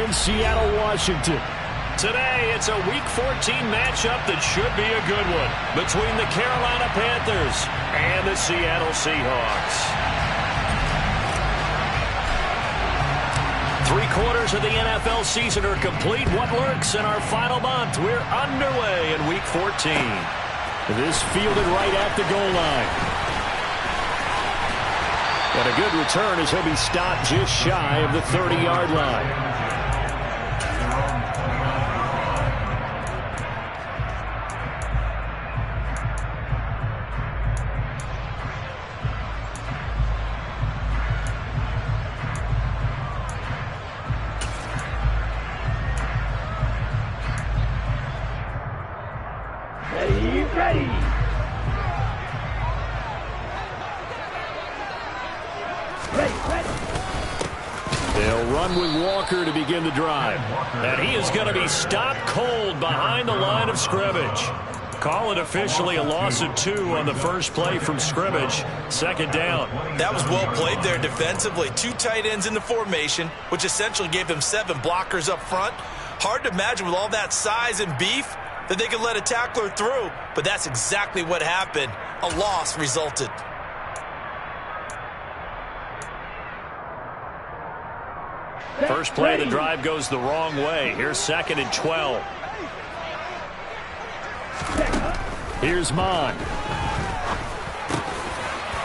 in Seattle, Washington. Today, it's a Week 14 matchup that should be a good one between the Carolina Panthers and the Seattle Seahawks. 3/4 of the NFL season are complete. What lurks in our final month? We're underway in Week 14. This fielded right at the goal line. And a good return as he'll be stopped just shy of the 30-yard line. They'll run with Walker to begin the drive. And he is going to be stopped cold behind the line of scrimmage. Call it officially a loss of 2 on the first play from scrimmage. Second down. That was well played there defensively. 2 tight ends in the formation, which essentially gave them 7 blockers up front. Hard to imagine with all that size and beef that they could let a tackler through, but that's exactly what happened. A loss resulted. First play of the drive goes the wrong way. Here's 2nd and 12. Here's Mond.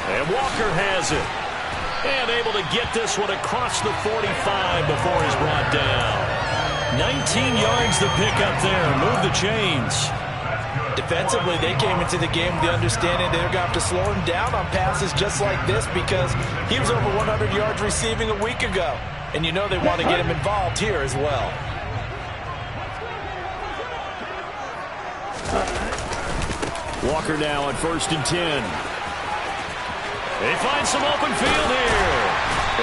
And Walker has it. And able to get this one across the 45 before he's brought down. 19 yards to pick up there. Move the chains. Defensively, they came into the game with the understanding they're going to have to slow him down on passes just like this because he was over 100 yards receiving a week ago. And you know they want to get him involved here as well. Walker now on 1st and 10. They find some open field here.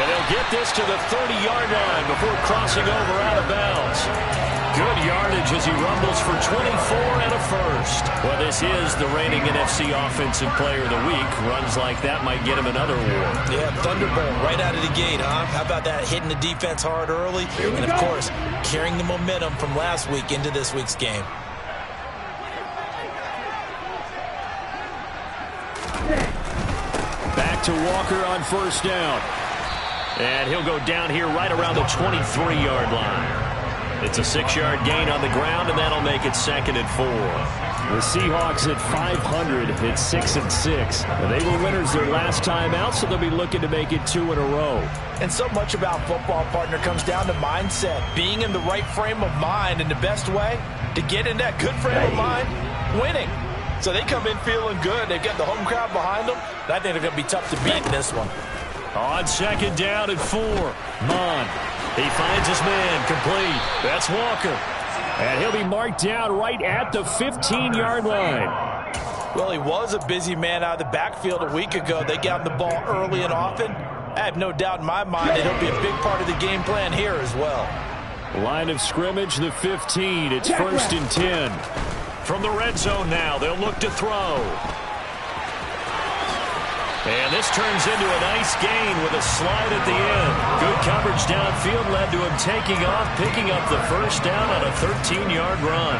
And they'll get this to the 30-yard line before crossing over out of bounds. Good yardage as he rumbles for 24 and a first. Well, this is the reigning NFC Offensive Player of the Week. Runs like that might get him another award. Yeah, Thunderbolt right out of the gate, huh? How about that, hitting the defense hard early? And, of course, carrying the momentum from last week into this week's game. Back to Walker on 1st down. And he'll go down here right around the 23-yard line. It's a 6-yard gain on the ground, and that'll make it 2nd and 4. The Seahawks at 500 at 6-6. They were winners their last time out, so they'll be looking to make it 2 in a row. And so much about football, partner, comes down to mindset. Being in the right frame of mind, and the best way to get in that good frame of mind, winning. So they come in feeling good. They've got the home crowd behind them. And I think they're going to be tough to beat in this one. On 2nd down and 4. Mond. He finds his man complete. That's Walker. And he'll be marked down right at the 15-yard line. Well, he was a busy man out of the backfield a week ago. They got him the ball early and often. I have no doubt in my mind that he'll be a big part of the game plan here as well. Line of scrimmage, the 15. It's 1st and 10. From the red zone now, they'll look to throw. And this turns into a nice gain with a slide at the end. Good coverage downfield led to him taking off, picking up the first down on a 13-yard run.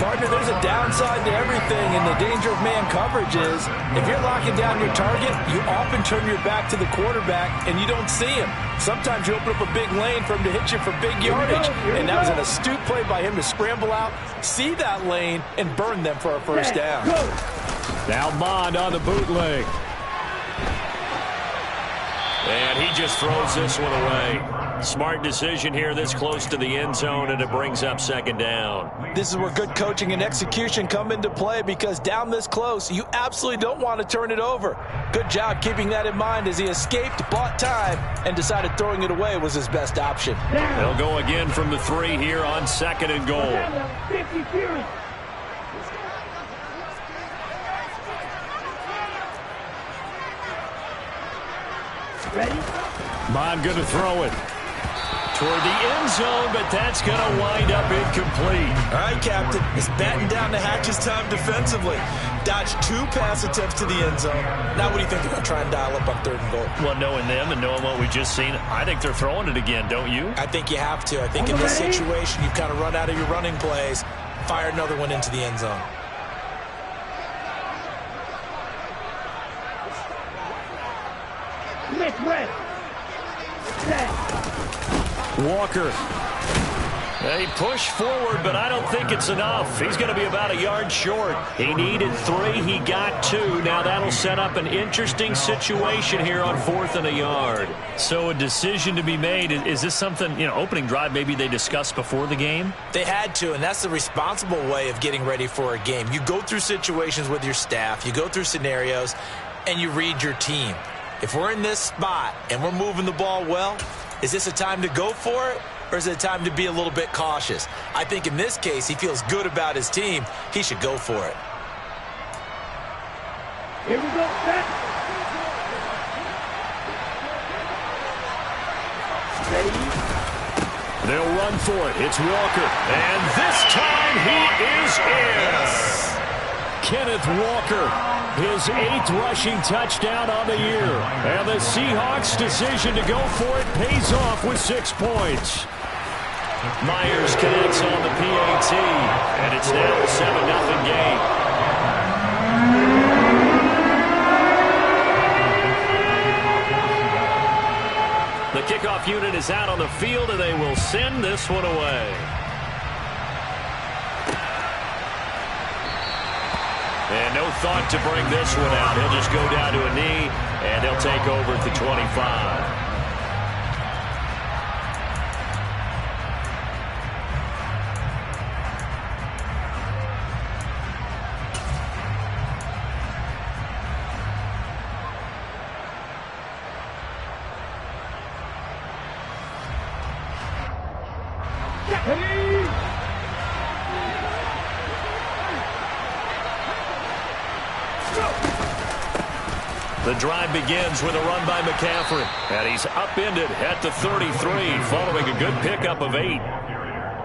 Partner, there's a downside to everything, and the danger of man coverage is if you're locking down your target, you often turn your back to the quarterback, and you don't see him. Sometimes you open up a big lane for him to hit you for big yardage, and that was an astute play by him to scramble out, see that lane, and burn them for a first down. Now Mond on the bootleg. And he just throws this one away. Smart decision here this close to the end zone, and it brings up 2nd down. This is where good coaching and execution come into play because down this close, you absolutely don't want to turn it over. Good job keeping that in mind as he escaped, bought time, and decided throwing it away was his best option. They'll go again from the 3 here on 2nd and goal. Mond going to throw it. toward the end zone, but that's going to wind up incomplete. All right, Captain. It's batten down the hatches time defensively. Dodged 2 pass attempts to the end zone. Now what do you think they're going to try and dial up on 3rd and goal? Well, knowing them and knowing what we just seen, I think they're throwing it again, don't you? I think you have to. I think in this situation, you've kind of run out of your running plays. Fire another one into the end zone. Walker. They push forward, but I don't think it's enough. He's going to be about a yard short. He needed 3. He got 2. Now that'll set up an interesting situation here on 4th and a yard. So a decision to be made. Is this something, opening drive maybe they discussed before the game? They had to, and that's the responsible way of getting ready for a game. You go through situations with your staff. You go through scenarios, and you read your team. If we're in this spot and we're moving the ball well, is this a time to go for it, or is it a time to be a little bit cautious? I think in this case, he feels good about his team. He should go for it. Here we go, set. Ready? They'll run for it. It's Walker. And this time he is in. Kenneth Walker, his 8th rushing touchdown on the year. And the Seahawks' decision to go for it pays off with 6 points. Myers connects on the PAT, and it's now a 7-0 game. The kickoff unit is out on the field, and they will send this one away. And no thought to bring this one out. He'll just go down to a knee, and they'll take over at the 25. The drive begins with a run by McCaffrey, and he's upended at the 33 following a good pickup of 8.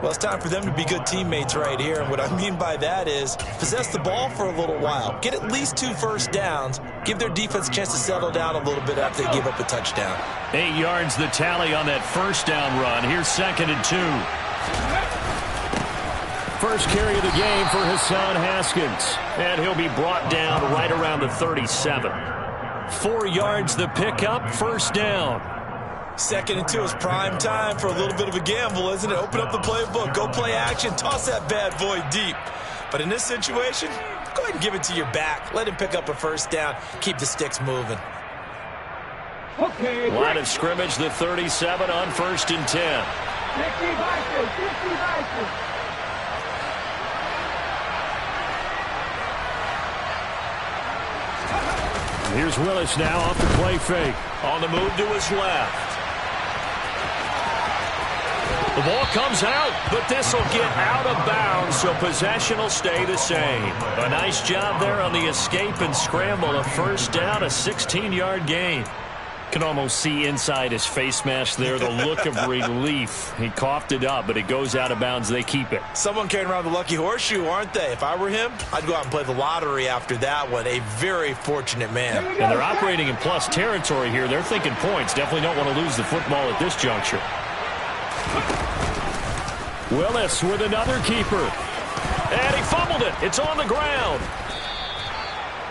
Well, it's time for them to be good teammates right here, and what I mean by that is possess the ball for a little while, get at least 2 first downs, give their defense a chance to settle down a little bit after they give up a touchdown. 8 yards the tally on that first down run. Here's 2nd and 2. First carry of the game for Hassan Haskins, and he'll be brought down right around the 37. 4 yards the pickup, first down. 2nd and 2 is prime time for a little bit of a gamble, isn't it? Open up the playbook, go play action, toss that bad boy deep. But in this situation, go ahead and give it to your back. Let him pick up a first down, keep the sticks moving. Okay. Line of scrimmage, the 37 on 1st and 10. 50 Here's Willis now off the play fake. On the move to his left. The ball comes out, but this will get out of bounds, so possession will stay the same. A nice job there on the escape and scramble. A first down, a 16-yard gain. Can almost see inside his face mask there the look of relief. He coughed it up, but it goes out of bounds. They keep it. Someone carrying around the lucky horseshoe, aren't they? If I were him, I'd go out and play the lottery after that one. A very fortunate man. And they're operating in plus territory here. They're thinking points. Definitely don't want to lose the football at this juncture. Willis with another keeper. And he fumbled it. It's on the ground.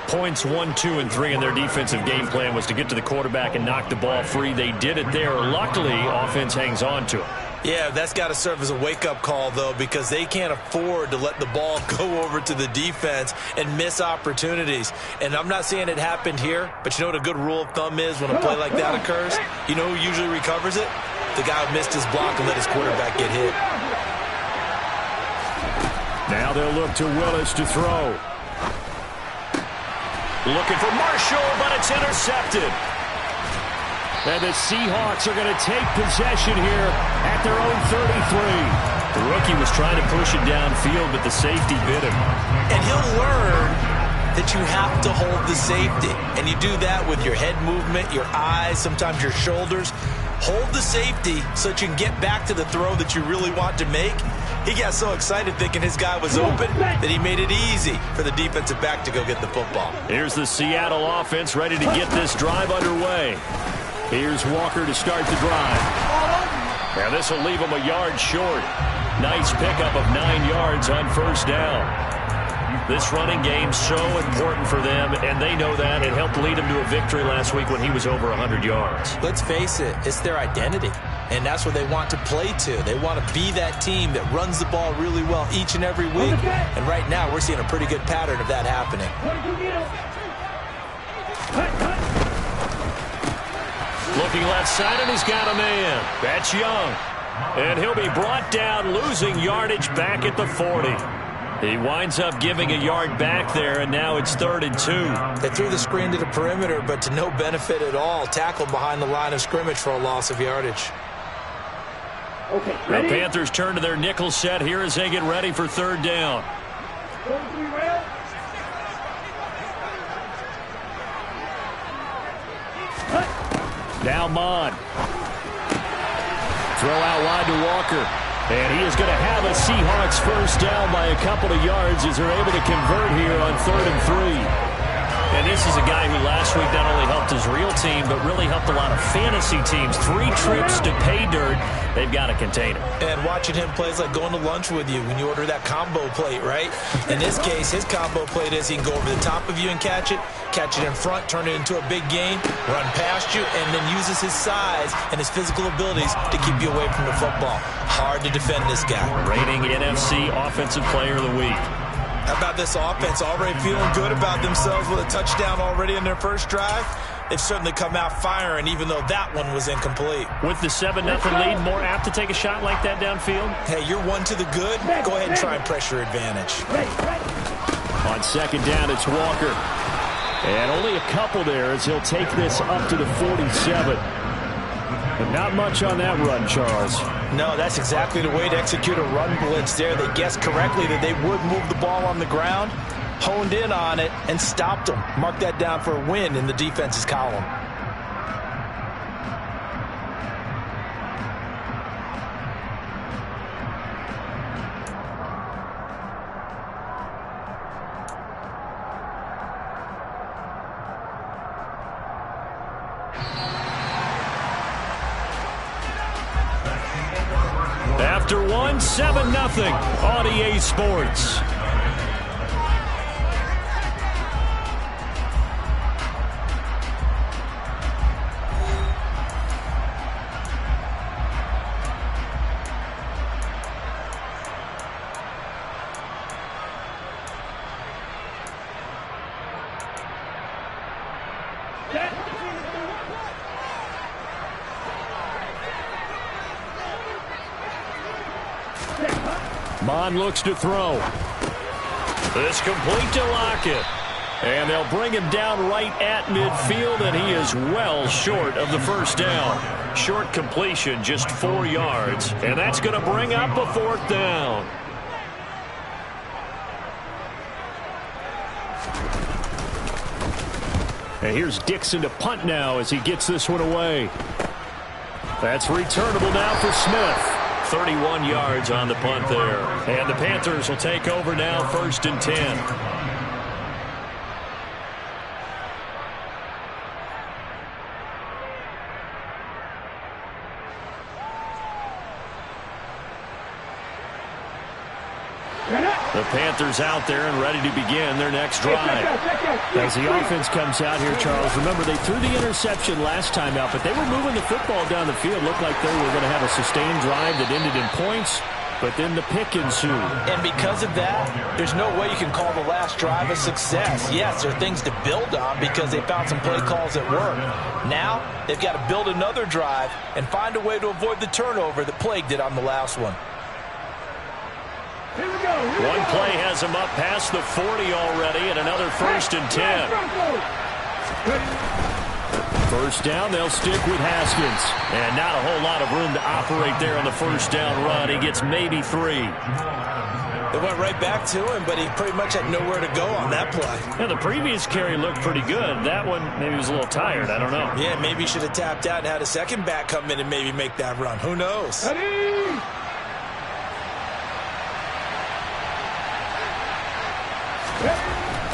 Points 1, 2, and 3 in their defensive game plan was to get to the quarterback and knock the ball free. They did it there. Luckily, offense hangs on to it. Yeah, that's got to serve as a wake-up call, though, because they can't afford to let the ball go over to the defense and miss opportunities. And I'm not saying it happened here, but you know what a good rule of thumb is when a play like that occurs? You know who usually recovers it? The guy who missed his block and let his quarterback get hit. Now they'll look to Willis to throw. Looking for Marshall, but it's intercepted. And the Seahawks are going to take possession here at their own 33. The rookie was trying to push it downfield, but the safety bit him. And he'll learn that you have to hold the safety. And you do that with your head movement, your eyes, sometimes your shoulders. Hold the safety so that you can get back to the throw that you really want to make. He got so excited thinking his guy was open that he made it easy for the defensive back to go get the football. Here's the Seattle offense ready to get this drive underway. Here's Walker to start the drive. Now this will leave him a yard short. Nice pickup of 9 yards on first down. This running game so important for them, and they know that. It helped lead them to a victory last week when he was over 100 yards. Let's face it, it's their identity, and that's what they want to play to. They want to be that team that runs the ball really well each and every week, and right now we're seeing a pretty good pattern of that happening. Looking left side, and he's got a man. That's Young. And he'll be brought down, losing yardage back at the 40. He winds up giving a yard back there, and now it's 3rd and 2. They threw the screen to the perimeter, but to no benefit at all. Tackled behind the line of scrimmage for a loss of yardage. Okay, the Panthers turn to their nickel set here as they get ready for 3rd down. Now Mon. Throw out wide to Walker. And he is going to have a Seahawks first down by a couple of yards as they're able to convert here on 3rd and 3. And this is a guy who last week not only helped his real team, but really helped a lot of fantasy teams. 3 trips to pay dirt. They've got to contain him. And watching him play is like going to lunch with you when you order that combo plate, right? In this case, his combo plate is he can go over the top of you and catch it in front, turn it into a big gain, run past you, and then uses his size and his physical abilities to keep you away from the football. Hard to defend this guy. Reigning NFC Offensive Player of the Week. How about this offense already feeling good about themselves with a touchdown already in their first drive? They've certainly come out firing, even though that one was incomplete. With the 7-0 lead, more apt to take a shot like that downfield? Hey, you're one to the good. Go ahead and try and pressure advantage. On 2nd down, it's Walker. And only a couple there as he'll take this up to the 47. But not much on that run, Charles. No, that's exactly the way to execute a run blitz there. They guessed correctly that they would move the ball on the ground, honed in on it, and stopped them. Mark that down for a win in the defense's column. After 7-0 on EA Sports. Mon looks to throw. This complete to Lockett. And they'll bring him down right at midfield, and he is well short of the first down. Short completion, just 4 yards. And that's going to bring up a 4th down. And here's Dixon to punt now as he gets this one away. That's returnable now for Smith. 31 yards on the punt there. And the Panthers will take over now, 1st and 10. The Panthers out there and ready to begin their next drive. As the offense comes out here, Charles, remember they threw the interception last time out, but they were moving the football down the field. Looked like they were going to have a sustained drive that ended in points, but then the pick ensued. And because of that, there's no way you can call the last drive a success. Yes, there are things to build on because they found some play calls that work. Now, they've got to build another drive and find a way to avoid the turnover that plagued it on the last one. One play has him up past the 40 already, and another 1st and 10. First down, they'll stick with Haskins. And not a whole lot of room to operate there on the first down run. He gets maybe 3. They went right back to him, but he pretty much had nowhere to go on that play. Yeah, the previous carry looked pretty good. That one, maybe he was a little tired. I don't know. Yeah, maybe he should have tapped out and had a second back come in and maybe make that run. Who knows?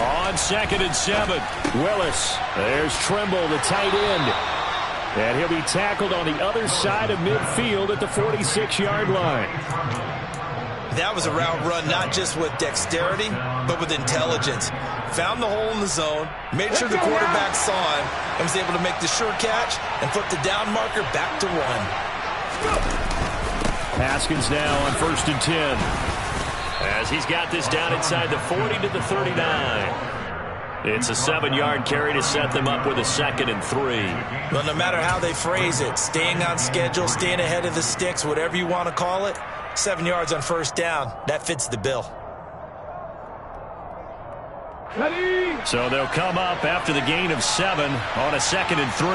On 2nd and 7, Willis. There's Trimble, the tight end. And he'll be tackled on the other side of midfield at the 46-yard line. That was a route run not just with dexterity, but with intelligence. Found the hole in the zone, made sure the quarterback saw him, and was able to make the sure catch and flip the down marker back to 1. Haskins now on 1st and 10. As he's got this down inside the 40 to the 39. It's a 7-yard carry to set them up with a 2nd and 3. Well, no matter how they phrase it, staying on schedule, staying ahead of the sticks, whatever you want to call it, 7 yards on first down, that fits the bill. So they'll come up after the gain of 7 on a 2nd and 3.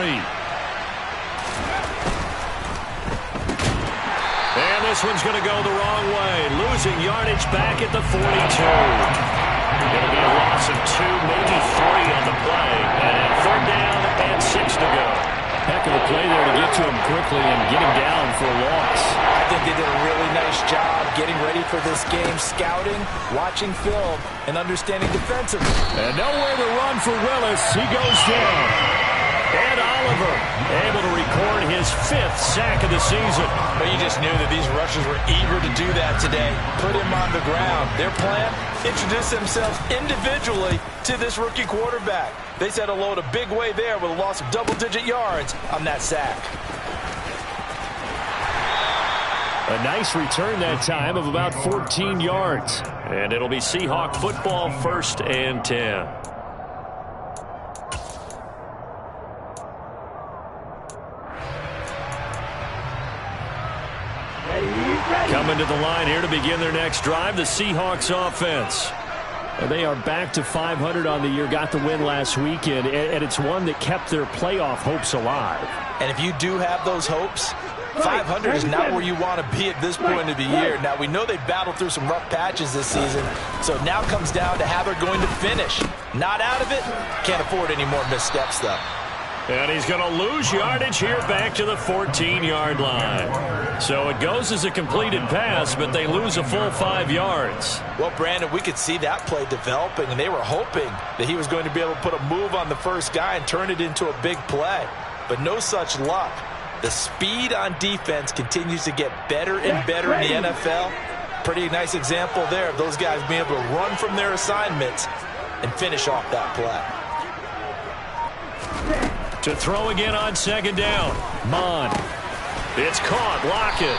And this one's going to go the wrong way. Losing yardage back at the 42. It'll be a loss of 2, maybe 3 on the play. And 3rd down and 6 to go. Heck of a play there to get to him quickly and get him down for a loss. I think they did a really nice job getting ready for this game, scouting, watching film, and understanding defensively. And nowhere to run for Willis. He goes down. Ed Oliver able to record his 5th sack of the season. But you just knew that these rushers were eager to do that today. Put him on the ground. Their plan, introduce themselves individually to this rookie quarterback. They set a load a big way there with a loss of double-digit yards on that sack. A nice return that time of about 14 yards. And it'll be Seahawk football, 1st and 10. Coming to the line here to begin their next drive, the Seahawks offense. They are back to 500 on the year, got the win last weekend, and it's one that kept their playoff hopes alive. And if you do have those hopes, 500 is not where you want to be at this point of the year. Now, we know they battled through some rough patches this season, so now comes down to how they're going to finish. Not out of it, can't afford any more missteps, though. And he's going to lose yardage here back to the 14-yard line. So it goes as a completed pass, but they lose a full 5 yards. Well, Brandon, we could see that play developing, and they were hoping that he was going to be able to put a move on the first guy and turn it into a big play. But no such luck. The speed on defense continues to get better and better in the NFL. Pretty nice example there of those guys being able to run from their assignments and finish off that play. To throw again on 2nd down. Mond. It's caught. Lockett.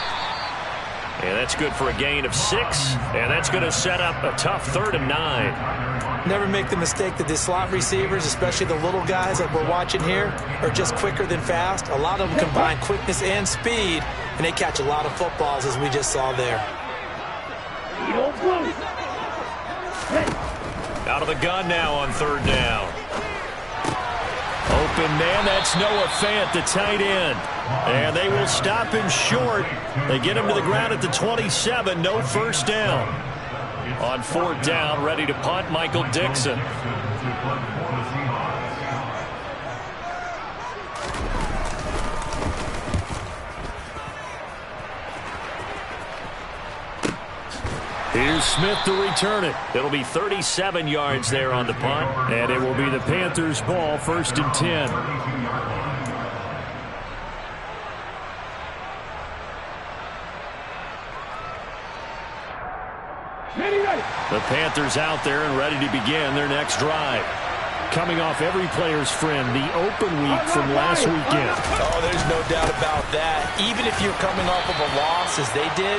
And that's good for a gain of 6. And that's going to set up a tough 3rd and 9. Never make the mistake that the slot receivers, especially the little guys like we're watching here, are just quicker than fast. A lot of them combine quickness and speed, and they catch a lot of footballs, as we just saw there. Out of the gun now on 3rd down. Open man, that's Noah Fant, the tight end. And they will stop him short. They get him to the ground at the 27, no first down. On 4th down, ready to punt, Michael Dixon. Here's Smith to return it. It'll be 37 yards there on the punt. And it will be the Panthers' ball, 1st and 10. The Panthers out there and ready to begin their next drive. Coming off every player's friend, the open week from last weekend. Oh, there's no doubt about that. Even if you're coming off of a loss, as they did,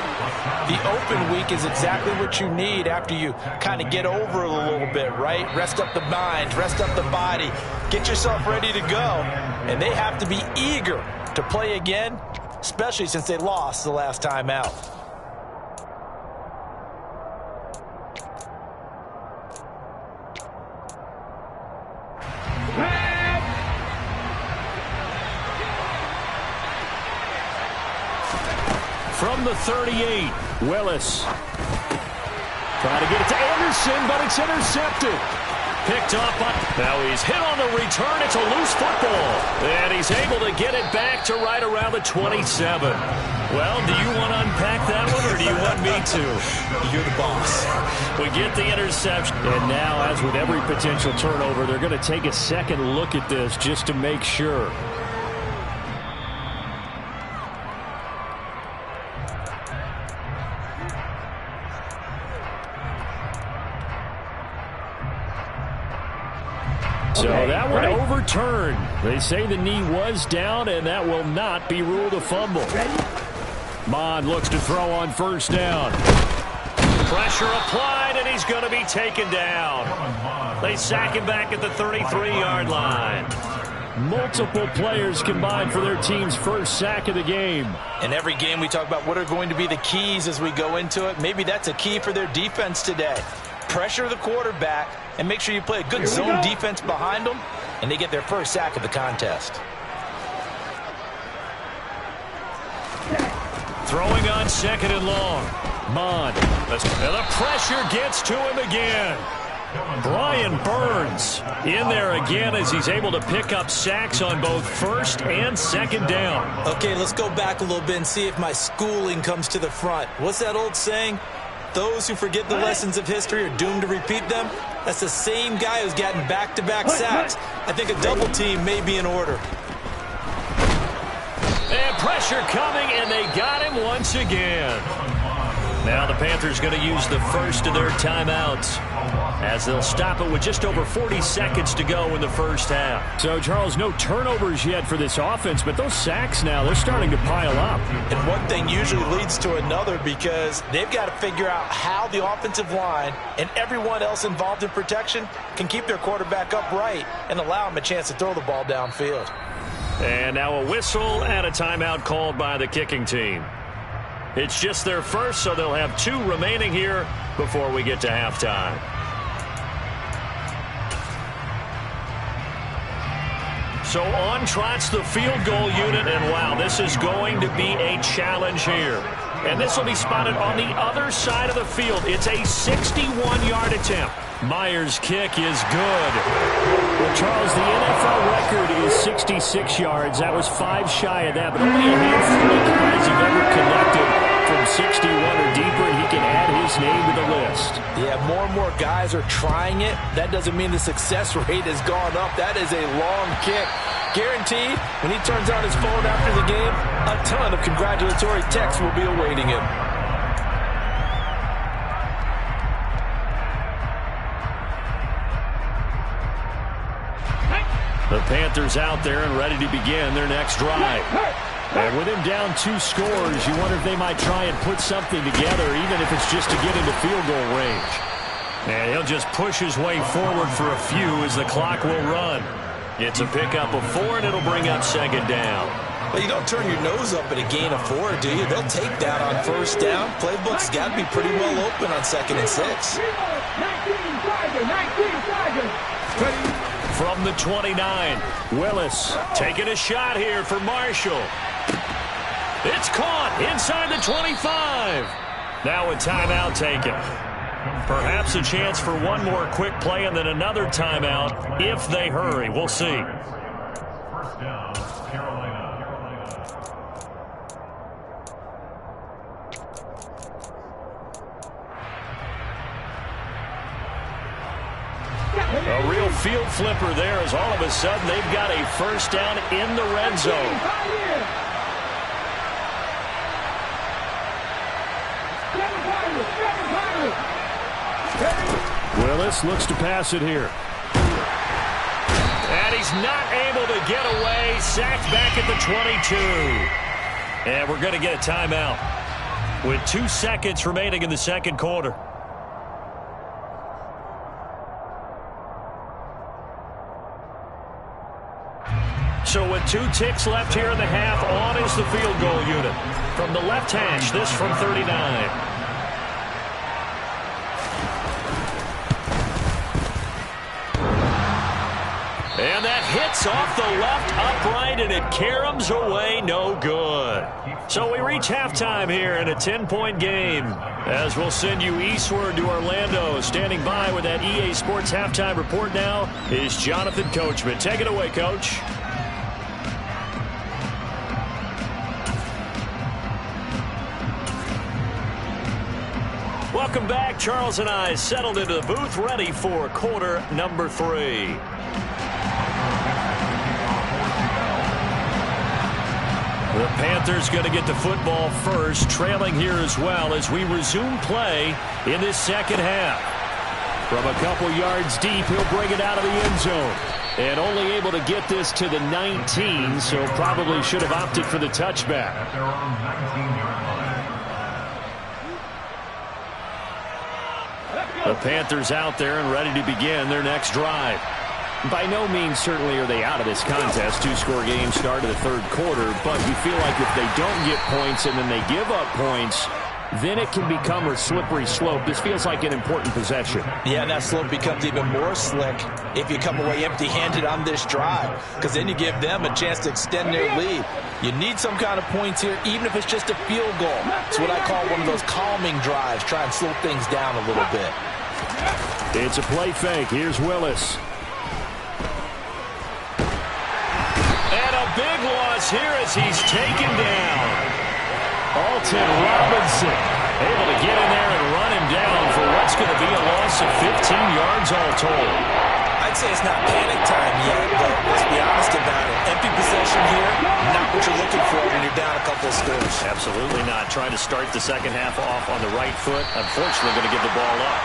the open week is exactly what you need after you kind of get over it a little bit, right? Rest up the mind, rest up the body, get yourself ready to go. And they have to be eager to play again, especially since they lost the last time out. From the 38, Willis. Trying to get it to Anderson, but it's intercepted. Picked up. Now he's hit on the return. It's a loose football. And he's able to get it back to right around the 27. Well, do you want to unpack that one, or do you want me to? You're the boss. We get the interception. And now, as with every potential turnover, they're going to take a second look at this just to make sure. So that one overturned. They say the knee was down, and that will not be ruled a fumble. Mond looks to throw on first down. Pressure applied, and he's going to be taken down. They sack him back at the 33-yard line. Multiple players combined for their team's first sack of the game. In every game we talk about what are going to be the keys as we go into it. Maybe that's a key for their defense today. Pressure the quarterback and make sure you play a good zone defense behind them, and they get their first sack of the contest. Throwing on second and long. Mond. And the pressure gets to him again. Brian Burns in there again as he's able to pick up sacks on both first and second down. Okay, let's go back a little bit and see if my schooling comes to the front. What's that old saying? Those who forget the lessons of history are doomed to repeat them. That's the same guy who's gotten back-to-back sacks. I think a double team may be in order. And pressure coming, and they got him once again. Now the Panthers going to use the first of their timeouts as they'll stop it with just over 40 seconds to go in the first half. So, Charles, no turnovers yet for this offense, but those sacks now, they're starting to pile up. And one thing usually leads to another because they've got to figure out how the offensive line and everyone else involved in protection can keep their quarterback upright and allow him a chance to throw the ball downfield. And now a whistle and a timeout called by the kicking team. It's just their first, so they'll have 2 remaining here before we get to halftime. So on trots the field goal unit, and wow, this is going to be a challenge here. And this will be spotted on the other side of the field. It's a 61-yard attempt. Myers' kick is good. Well, Charles, the NFL record is 66 yards. That was 5 shy of that, but only a handful of guys have ever collected from 61 or deeper, and he can add his name to the list. Yeah, more and more guys are trying it. That doesn't mean the success rate has gone up. That is a long kick. Guaranteed, when he turns on his phone after the game, a ton of congratulatory texts will be awaiting him. The Panthers out there and ready to begin their next drive. And with him down 2 scores, you wonder if they might try and put something together, even if it's just to get into field goal range. And he'll just push his way forward for a few as the clock will run. It's a pickup of 4, and it'll bring up second down. Well, you don't turn your nose up at a gain of 4, do you? They'll take that on first down. Playbook's got to be pretty well open on 2nd and 6. From the 29, Willis taking a shot here for Marshall. It's caught inside the 25. Now a timeout taken. Perhaps a chance for one more quick play and then another timeout if they hurry. We'll see. First down, Carolina. A real field flipper there as all of a sudden they've got a first down in the red zone. Willis looks to pass it here. And he's not able to get away. Sacked back at the 22. And we're going to get a timeout with 2 seconds remaining in the second quarter. So with 2 ticks left here in the half, on is the field goal unit. From the left hash, this from 39. And that hits off the left upright, and it caroms away no good. So we reach halftime here in a 10-point game. As we'll send you eastward to Orlando. Standing by with that EA Sports halftime report now is Jonathan Coachman. Take it away, Coach. Welcome back. Charles and I settled into the booth, ready for quarter number 3. The Panthers going to get the football first, trailing here as well as we resume play in this second half. From a couple yards deep, he'll bring it out of the end zone. And only able to get this to the 19, so probably should have opted for the touchback. At their own 19-yard line. The Panthers out there and ready to begin their next drive. By no means certainly are they out of this contest. 2-score game start of the third quarter, but you feel like if they don't get points and then they give up points, then it can become a slippery slope. This feels like an important possession. Yeah, and that slope becomes even more slick if you come away empty-handed on this drive, because then you give them a chance to extend their lead. You need some kind of points here, even if it's just a field goal. It's what I call one of those calming drives. Try and slow things down a little bit. It's a play fake. Here's Willis. And a big loss here as he's taken down. Alton Robinson able to get in there and run him down for what's going to be a loss of 15 yards all told. I'd say it's not panic time yet, but let's be honest about it. Empty possession here, not what you're looking for when you're down a couple of scores. Absolutely not. Trying to start the second half off on the right foot. Unfortunately, going to give the ball up.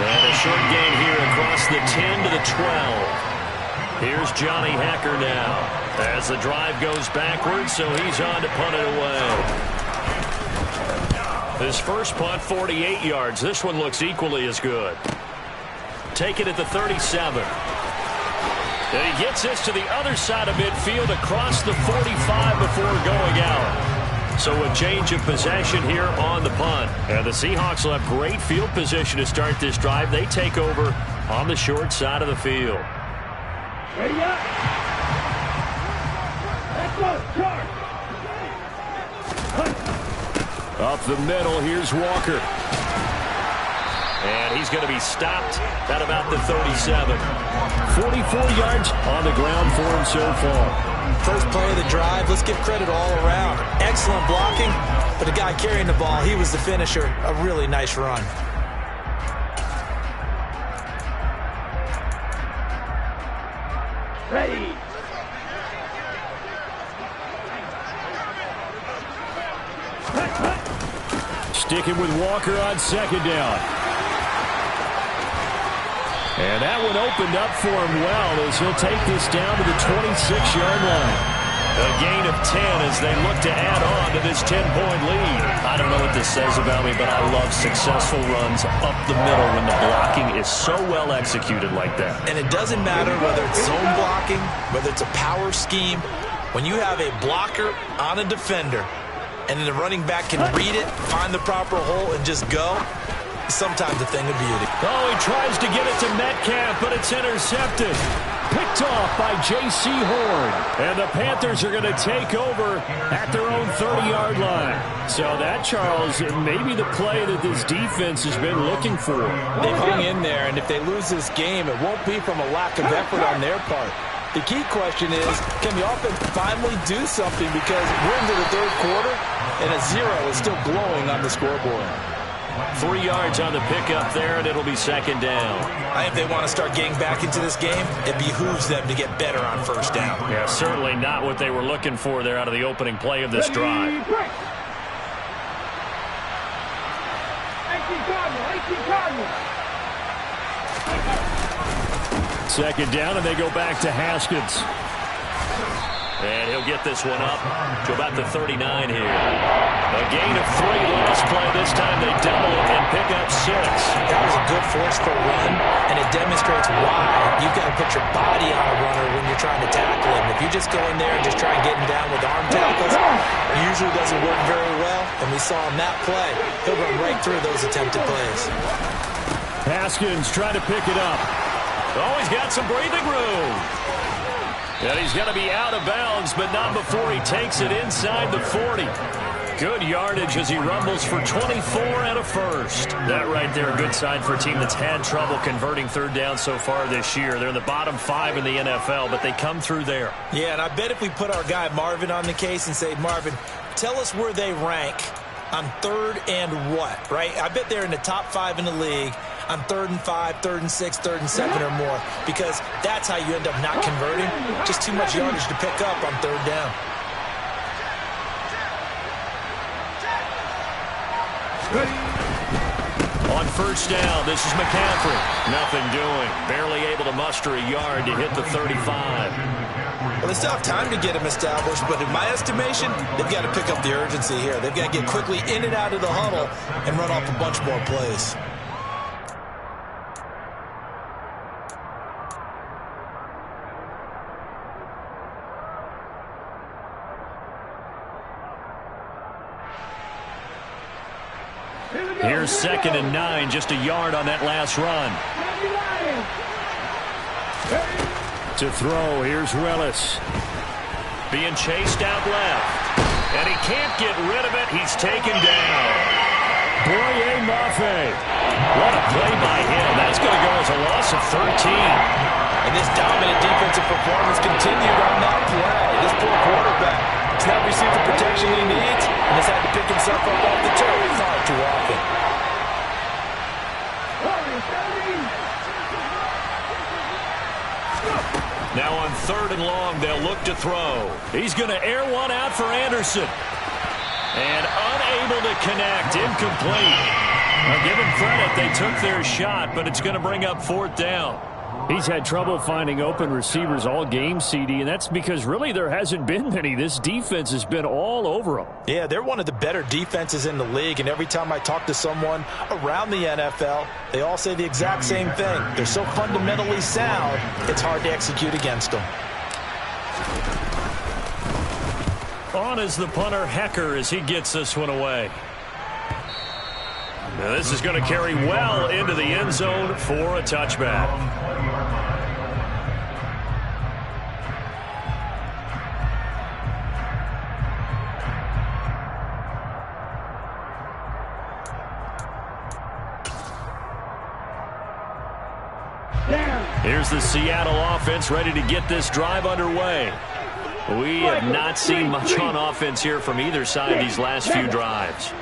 And a short gain here across the 10 to the 12. Here's Johnny Hekker now as the drive goes backwards, so he's on to punt it away. His first punt, 48 yards. This one looks equally as good. Take it at the 37. And he gets this to the other side of midfield across the 45 before going out. So a change of possession here on the punt. And the Seahawks will have great field position to start this drive. They take over on the short side of the field. Ready up. Let's go, charge. Up the middle, here's Walker. And he's going to be stopped at about the 37. 44 yards on the ground for him so far. First play of the drive, let's give credit all around. Excellent blocking, but the guy carrying the ball, he was the finisher. A really nice run. Ready. Sticking with Walker on second down. And that one opened up for him well as he'll take this down to the 26-yard line. A gain of 10 as they look to add on to this 10-point lead. I don't know what this says about me, but I love successful runs up the middle when the blocking is so well executed like that. And it doesn't matter whether it's zone blocking, whether it's a power scheme. When you have a blocker on a defender, and then the running back can read it, find the proper hole, and just go, sometimes a thing of beauty. Oh, he tries to get it to Metcalf, but it's intercepted. Picked off by J.C. Horn. And the Panthers are going to take over at their own 30-yard line. So that, Charles, may be the play that this defense has been looking for. They've hung in there, and if they lose this game, it won't be from a lack of effort on their part. The key question is, can the offense finally do something? Because we're into the third quarter, and a 0 is still glowing on the scoreboard. 3 yards on the pickup there, and it'll be second down. I think they want to start getting back into this game. It behooves them to get better on first down. Yeah, certainly not what they were looking for there out of the opening play of this drive. 18 Cardinals. Second down, and they go back to Haskins. And he'll get this one up to about the 39 here. A gain of 3 last play. This time they double and pick up 6. That was a good forceful run, and it demonstrates why you've got to put your body on a runner when you're trying to tackle him. If you just go in there and just try and get him down with arm tackles, it usually doesn't work very well, and we saw on that play, he'll run right through those attempted plays. Haskins trying to pick it up. Oh, he's got some breathing room. And he's going to be out of bounds, but not before he takes it inside the 40. Good yardage as he rumbles for 24 and a first. That right there, a good sign for a team that's had trouble converting third down so far this year. They're in the bottom 5 in the NFL, but they come through there. Yeah, and I bet if we put our guy Marvin on the case and say, Marvin, tell us where they rank on third and what, right? I bet they're in the top 5 in the league on 3rd and 5, 3rd and 6, 3rd and 7 or more, because that's how you end up not converting. Just too much yardage to pick up on third down. On first down, this is McCaffrey. Nothing doing. Barely able to muster a yard to hit the 35. Well, they still have time to get him established, but in my estimation, they've got to pick up the urgency here. They've got to get quickly in and out of the huddle and run off a bunch more plays. Here's 2nd and 9, just a yard on that last run. To throw, here's Willis. Being chased out left. And he can't get rid of it. He's taken down. Boye Mafe. What a play by him. That's going to go as a loss of 13. And this dominant defensive performance continued on that play. This poor quarterback has not received the protection he needs and has had to pick himself up off the turf far too often. Now on 3rd and long, they'll look to throw. He's going to air one out for Anderson. And unable to connect, incomplete. Now give him credit, they took their shot, but it's going to bring up 4th down. He's had trouble finding open receivers all game, CD, and that's because really there hasn't been many. This defense has been all over them. Yeah, they're one of the better defenses in the league, and every time I talk to someone around the NFL, they all say the exact same thing. They're so fundamentally sound, it's hard to execute against them. On is the punter, Hecker, as he gets this one away. Now this is going to carry well into the end zone for a touchback. Here's the Seattle offense ready to get this drive underway. We have not seen much on offense here from either side these last few drives.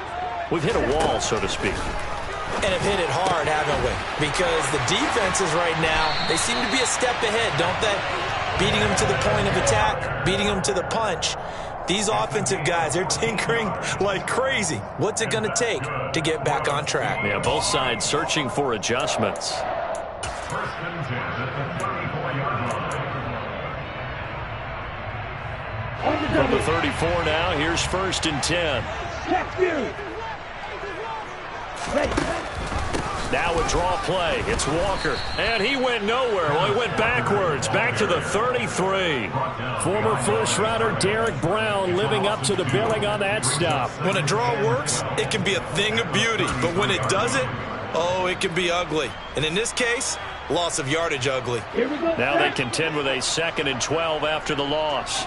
We've hit a wall, so to speak. And have hit it hard, haven't we? Because the defenses right now, they seem to be a step ahead, don't they? Beating them to the point of attack, beating them to the punch. These offensive guys, they're tinkering like crazy. What's it going to take to get back on track? Yeah, both sides searching for adjustments. From the 34 now, here's 1st and 10. Now a draw play. It's Walker. And he went nowhere. Well, he went backwards. Back to the 33. Former first-rounder Derek Brown living up to the billing on that stop. When a draw works, it can be a thing of beauty. But when it doesn't, oh, it can be ugly. And in this case, loss of yardage ugly. Now they contend with a 2nd and 12 after the loss.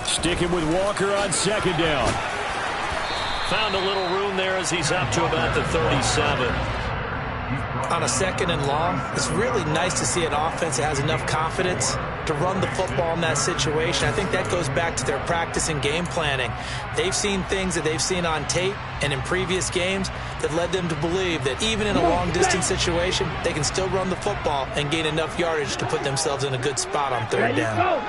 Sticking with Walker on 2nd down. Found a little room there as he's up to about the 37. On a 2nd and long, it's really nice to see an offense that has enough confidence to run the football in that situation. I think that goes back to their practice and game planning. They've seen things that they've seen on tape and in previous games that led them to believe that even in a long-distance situation, they can still run the football and gain enough yardage to put themselves in a good spot on 3rd down.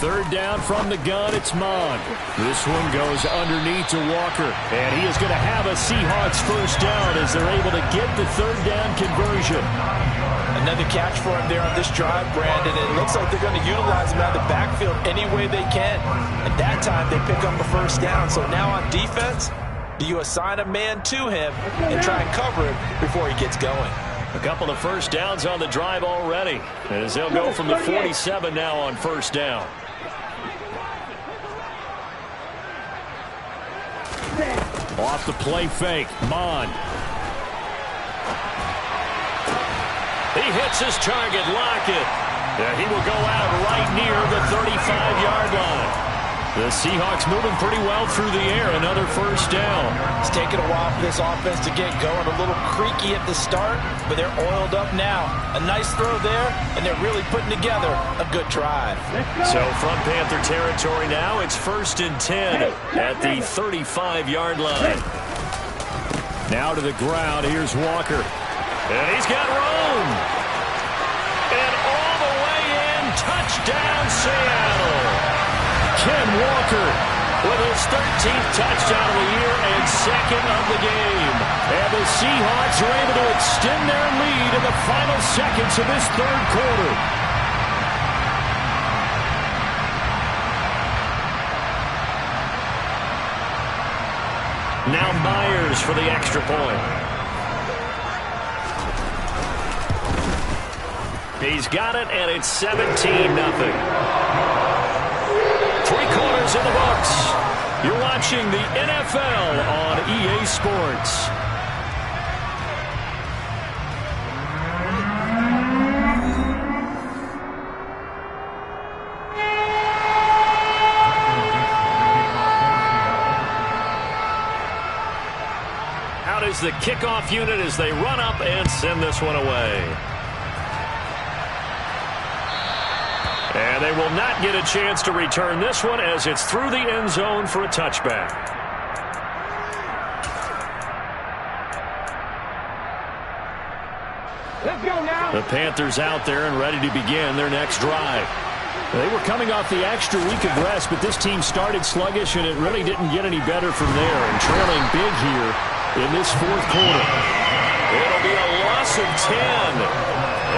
3rd down from the gun, it's Mond. This one goes underneath to Walker. And he is going to have a Seahawks 1st down as they're able to get the 3rd down conversion. Another catch for him there on this drive, Brandon. And it looks like they're going to utilize him out of the backfield any way they can. At that time, they pick up a 1st down. So now on defense, do you assign a man to him and try and cover him before he gets going? A couple of 1st downs on the drive already, as they'll go from the 47 now on 1st down. Off the play fake, Mond. He He hits his target, Lockett. And he will go out right near the 35-yard line. The Seahawks moving pretty well through the air. Another first down. It's taken a while for this offense to get going. A little creaky at the start, but they're oiled up now. A nice throw there, and they're really putting together a good drive. So from Panther territory now, it's 1st and 10 at the 35-yard line. Now to the ground. Here's Walker. And he's got room. And all the way in. Touchdown, Seattle. Ken Walker with his 13th touchdown of the year and 2nd of the game. And the Seahawks are able to extend their lead in the final seconds of this 3rd quarter. Now Myers for the extra point. He's got it, and it's 17-0. 3 quarters in the books. You're watching the NFL on EA Sports. Out is the kickoff unit as they run up and send this one away. And they will not get a chance to return this one as it's through the end zone for a touchback. Let's go now. The Panthers out there and ready to begin their next drive. They were coming off the extra week of rest, but this team started sluggish, and it really didn't get any better from there. And trailing big here in this 4th quarter. It'll be a loss of 10.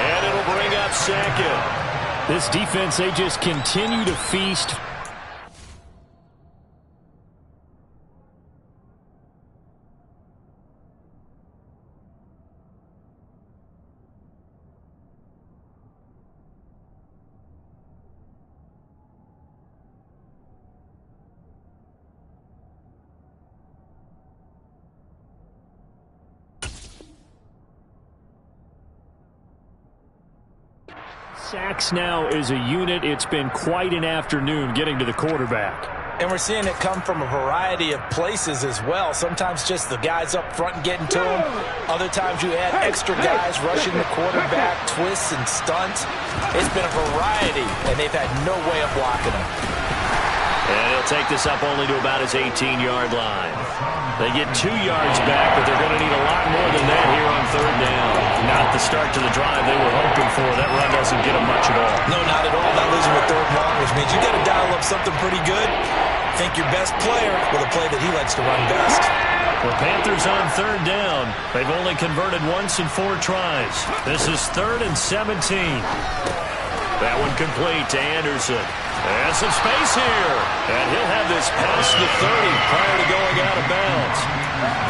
And it'll bring up 2nd. This defense, they just continue to feast. Sacks now is a unit. It's been quite an afternoon getting to the quarterback. And we're seeing it come from a variety of places as well. Sometimes just the guys up front and getting to him. Other times you add extra guys rushing the quarterback, twists and stunts. It's been a variety, and they've had no way of blocking him. And he'll take this up only to about his 18-yard line. They get 2 yards back, but they're going to need a lot more than that here on 3rd down. Not the start to the drive they were hoping for. That run doesn't get them much at all. No, not at all. Not losing with 3rd and long, which means you got to dial up something pretty good. Think your best player with a play that he likes to run best. The Panthers on 3rd down. They've only converted once in 4 tries. This is 3rd and 17. That one complete to Anderson. And some space here. And he'll have this past the 30 prior to going out of bounds.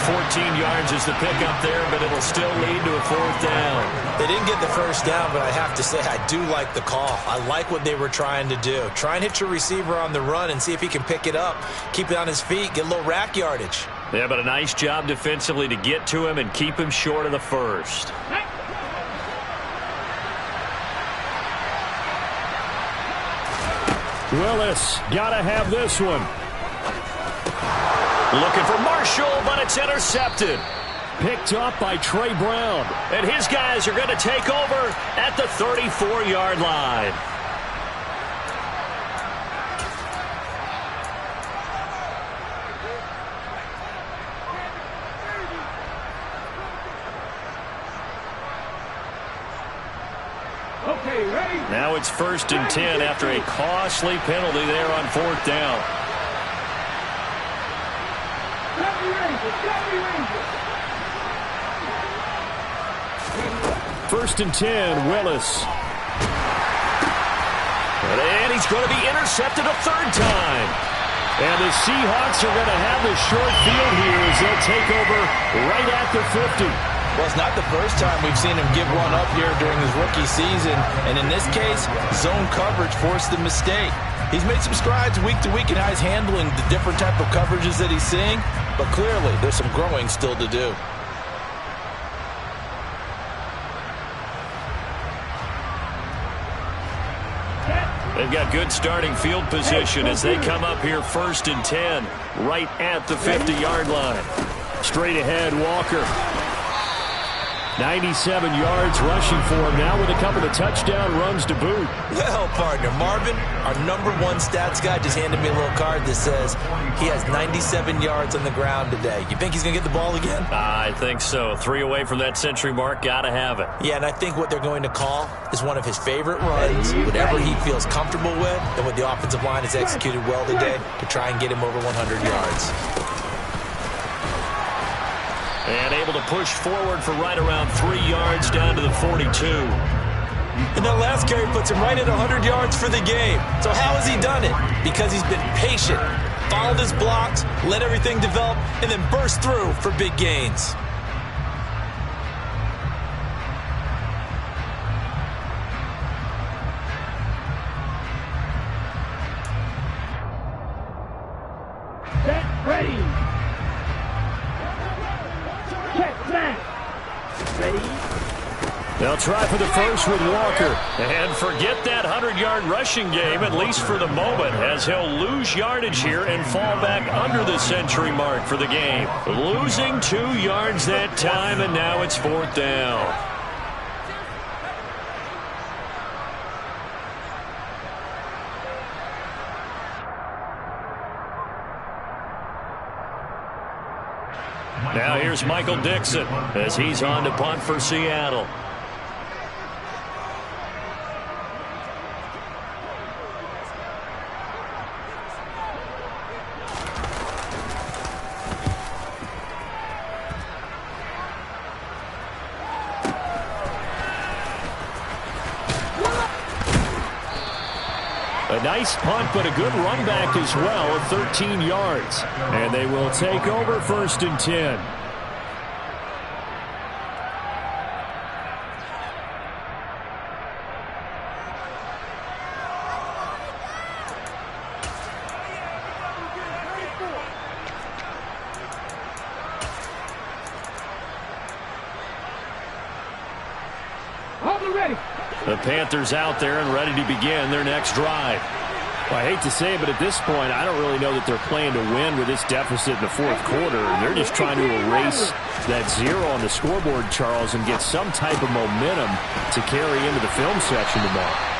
14 yards is the pickup there, but it'll still lead to a 4th down. They didn't get the first down, but I have to say I do like the call. I like what they were trying to do. Try and hit your receiver on the run and see if he can pick it up. Keep it on his feet, get a little rack yardage. Yeah, but a nice job defensively to get to him and keep him short of the first. Willis, gotta have this one. Looking for Marshall, but it's intercepted. Picked up by Trey Brown. And his guys are going to take over at the 34-yard line. Okay, ready? Now it's 1st and 10 after a costly penalty there on 4th down. First and 10, Willis. And he's going to be intercepted a 3rd time. And the Seahawks are going to have the short field here as they'll take over right at the 50. Well, it's not the first time we've seen him give one up here during his rookie season. And in this case, zone coverage forced the mistake. He's made some strides week to week in how he's handling the different type of coverages that he's seeing. But clearly, there's some growing still to do. They've got good starting field position as they come up here 1st and 10, right at the 50-yard line. Straight ahead, Walker. 97 yards rushing for him now with a couple of touchdown runs to boot. Well, partner, Marvin, our #1 stats guy, just handed me a little card that says he has 97 yards on the ground today. You think he's going to get the ball again? I think so. 3 away from that century mark. Got to have it. Yeah, and I think what they're going to call is one of his favorite runs, whatever he feels comfortable with, and what the offensive line has executed well today to try and get him over 100 yards. And able to push forward for right around 3 yards down to the 42. And that last carry puts him right at 100 yards for the game. So how has he done it? Because he's been patient, followed his blocks, let everything develop, and then burst through for big gains. Set, ready. Check, man. Ready. They'll try for the first with Walker. And forget that 100-yard rushing game, at least for the moment, as he'll lose yardage here and fall back under the century mark for the game. Losing 2 yards that time, and now it's 4th down. Now here's Michael Dixon as he's on to punt for Seattle. A nice punt, but a good run back as well of 13 yards. And they will take over 1st and 10. The Panthers out there and ready to begin their next drive. Well, I hate to say it, but at this point, I don't really know that they're playing to win with this deficit in the 4th quarter. They're just trying to erase that 0 on the scoreboard, Charles, and get some type of momentum to carry into the film section tomorrow.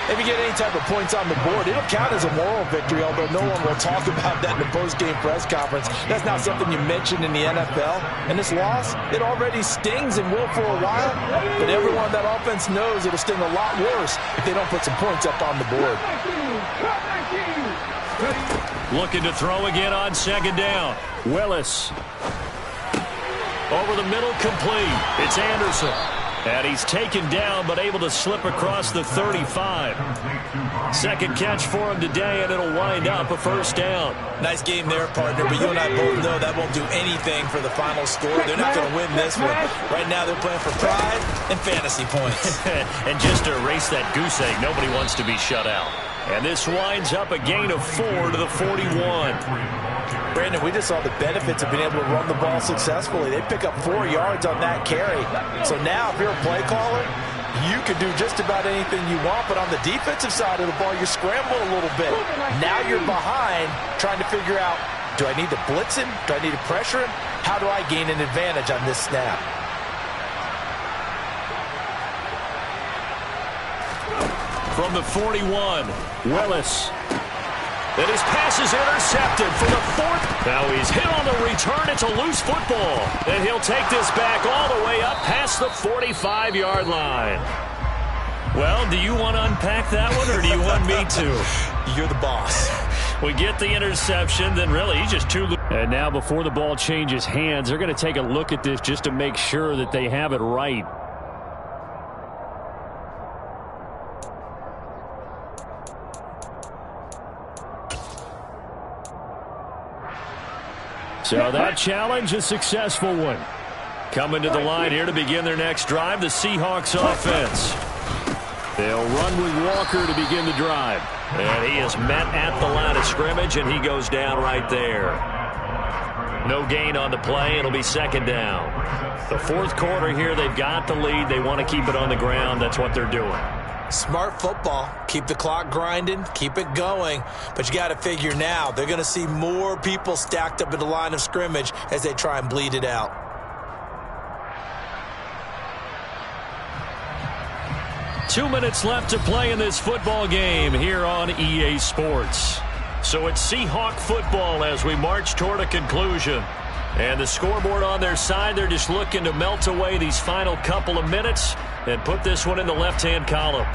If you get any type of points on the board, it'll count as a moral victory, although no one will talk about that in the post-game press conference. That's not something you mentioned in the NFL. And this loss, it already stings and will for a while, but everyone on that offense knows it'll sting a lot worse if they don't put some points up on the board. Looking to throw again on 2nd down. Willis. Over the middle, complete. It's Anderson. And he's taken down, but able to slip across the 35. Second catch for him today, and it'll wind up a 1st down. Nice game there, partner, but you and I both know that won't do anything for the final score. They're not going to win this one. Right now, they're playing for pride and fantasy points. And just to erase that goose egg, nobody wants to be shut out. And this winds up a gain of 4 to the 41. Brandon, we just saw the benefits of being able to run the ball successfully. They pick up 4 yards on that carry. So now, if you're a play caller, you can do just about anything you want. But on the defensive side of the ball, you're scrambling a little bit. Now you're behind trying to figure out, do I need to blitz him? Do I need to pressure him? How do I gain an advantage on this snap? From the 41, Willis. and his pass is intercepted for the 4th. Now he's hit on the return. It's a loose football. And he'll take this back all the way up past the 45-yard line. Well, do you want to unpack that one, or do you want me to? You're the boss. We get the interception, then really he's just too... And now before the ball changes hands, they're going to take a look at this just to make sure that they have it right. So that challenge, a successful one. Coming to the line here to begin their next drive, the Seahawks offense. They'll run with Walker to begin the drive. And he is met at the line of scrimmage, and he goes down right there. No gain on the play. It'll be 2nd down. The 4th quarter here, they've got the lead. They want to keep it on the ground. That's what they're doing. Smart football. Keep the clock grinding, keep it going. But you got to figure now, they're going to see more people stacked up at the line of scrimmage as they try and bleed it out. Two minutes left to play in this football game here on EA Sports. So it's Seahawk football as we march toward a conclusion. And the scoreboard on their side, they're just looking to melt away these final couple of minutes and put this one in the left-hand column.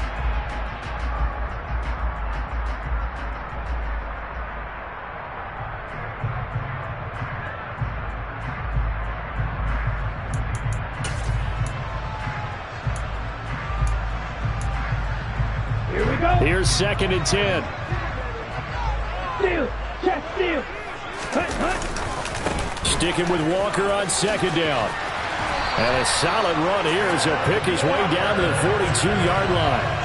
Here we go. Here's 2nd and 10. Steal. Check steal. Hut, hut. Sticking with Walker on 2nd down. And a solid run here as he'll pick his way down to the 42-yard line.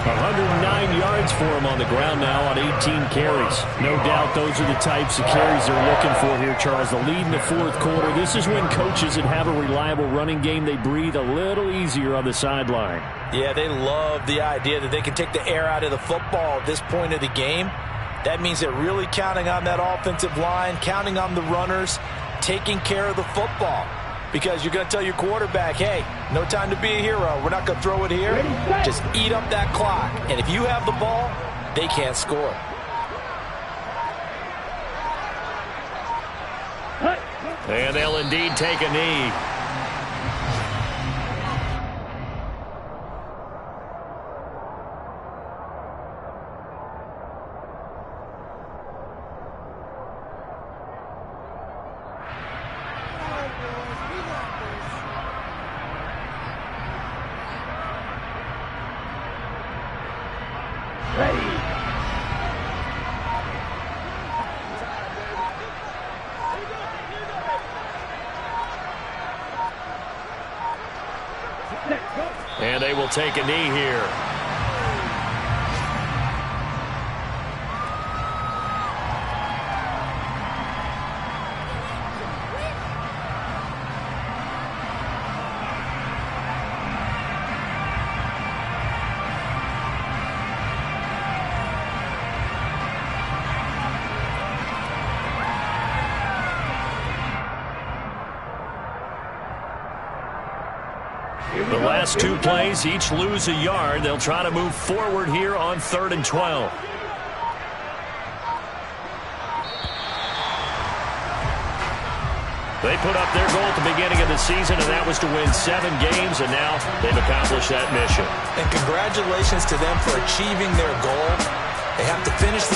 109 yards for him on the ground now on 18 carries. No doubt those are the types of carries they're looking for here, Charles. The lead in the 4th quarter. This is when coaches that have a reliable running game, they breathe a little easier on the sideline. Yeah, they love the idea that they can take the air out of the football at this point of the game. That means they're really counting on that offensive line, counting on the runners, taking care of the football. Because you're going to tell your quarterback, hey, no time to be a hero. We're not going to throw it here. Just eat up that clock. And if you have the ball, they can't score. And they'll indeed take a knee. And they will take a knee here. The last two plays each lose a yard. They'll try to move forward here on 3rd and 12. They put up their goal at the beginning of the season, and that was to win 7 games, and now they've accomplished that mission. And congratulations to them for achieving their goal. They have to finish the